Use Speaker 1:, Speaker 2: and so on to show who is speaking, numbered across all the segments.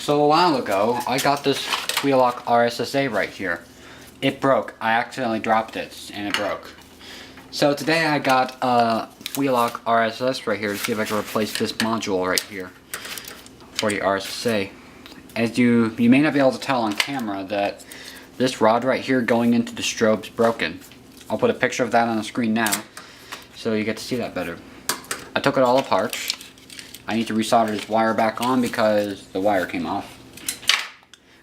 Speaker 1: So a while ago, I got this Wheelock RSSA right here. It broke. I accidentally dropped it and it broke. So today I got a Wheelock RSS right here to see if I can replace this module right here for the RSSA. As you may not be able to tell on camera that this rod right here going into the strobe's broken. I'll put a picture of that on the screen now so you get to see that better. I took it all apart. I need to resolder this wire back on because the wire came off.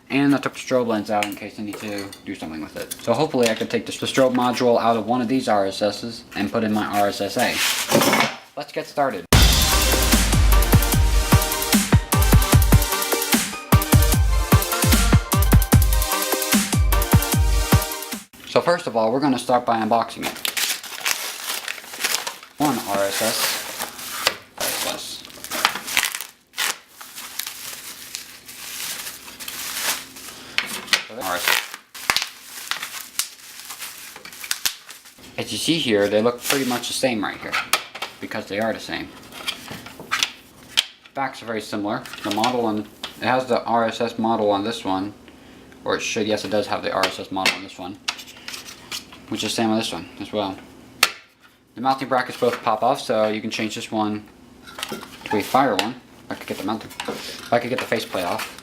Speaker 1: And I took the strobe lens out in case I need to do something with it. So hopefully I can take the strobe module out of one of these RSSs and put in my RSSA. Let's get started. So first of all, we're going to start by unboxing it. One RSS. As you see here, they look pretty much the same right here, because they are the same. Backs are very similar. The model on it has the RSS model on this one, or it should. Yes, it does have the RSS model on this one, which is the same on this one as well. The mounting brackets both pop off, so you can change this one to a fire one. If I could get the mounting, if I could get the faceplate off.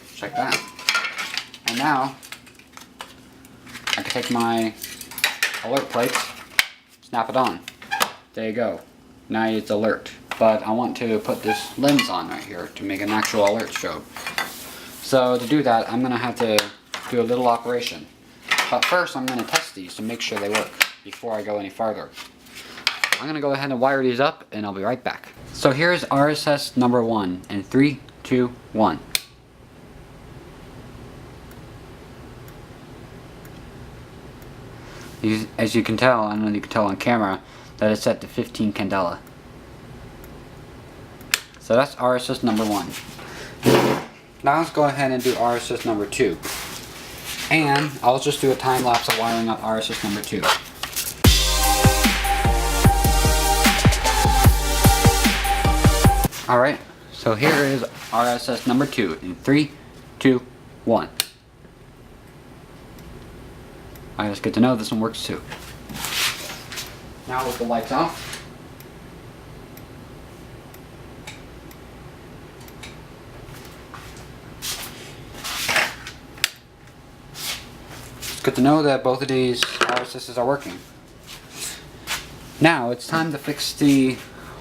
Speaker 1: Just like that. And now I can take my alert plates, snap it on. There you go. Now it's alert. But I want to put this lens on right here to make an actual alert strobe. So to do that, I'm going to have to do a little operation. But first I'm going to test these to make sure they work before I go any farther. I'm going to go ahead and wire these up and I'll be right back. So here's RSS number 1 in 3, 2, 1. As you can tell, I don't know if you can tell on camera, that it's set to 15 candela. So that's RSS number 1. Now let's go ahead and do RSS number 2. And I'll just do a time lapse of wiring up RSS number 2. Alright, so here is RSS number 2 in 3, 2, 1. Alright, that's good to know this one works too. Now with the lights off. It's good to know that both of these RSSs are working. Now it's time to fix the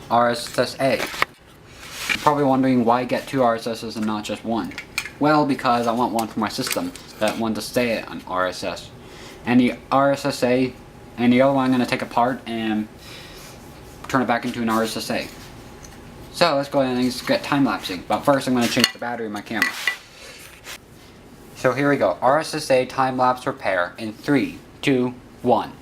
Speaker 1: RSSA. You're probably wondering why get 2 RSSs and not just one. Well, because I want one for my system, that one to stay on RSS. And the RSSA, and the other one I'm going to take apart and turn it back into an RSSA. So let's go ahead and get time lapsing. But first I'm going to change the battery in my camera. So here we go. RSSA time lapse repair in 3, 2, 1.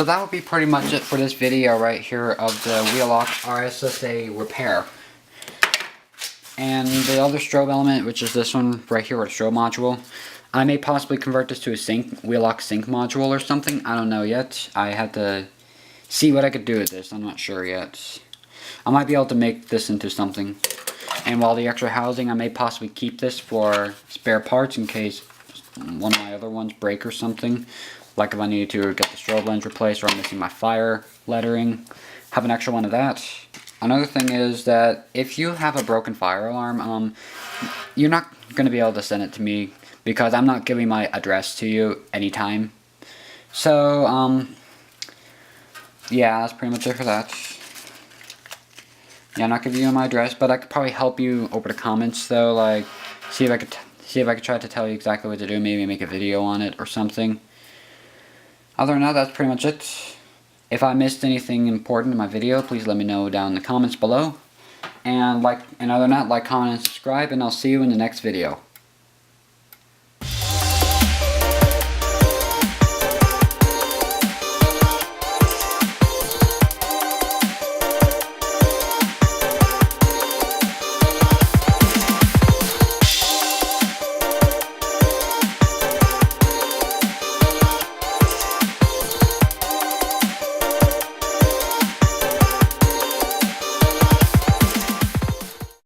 Speaker 1: that would be pretty much it for this video right here of the Wheelock RSSA repair. And the other strobe element, which is this one right here with a strobe module, I may possibly convert this to a Wheelock sync module or something. I don't know yet. I had to see what I could do with this. I'm not sure yet. I might be able to make this into something. And while the extra housing, I may possibly keep this for spare parts in case one of my other ones break or something. Like if I needed to get the strobe lens replaced, or I'm missing my fire lettering, have an extra one of that. Another thing is that if you have a broken fire alarm, you're not going to be able to send it to me because I'm not giving my address to you anytime. So, yeah, that's pretty much it for that. Yeah, I'm not giving you my address, but I could probably help you over the comments though, like see if I could try to tell you exactly what to do, maybe make a video on it or something. Other than that, that's pretty much it. If I missed anything important in my video, please let me know down in the comments below. And other than that, like, comment, and subscribe, and I'll see you in the next video.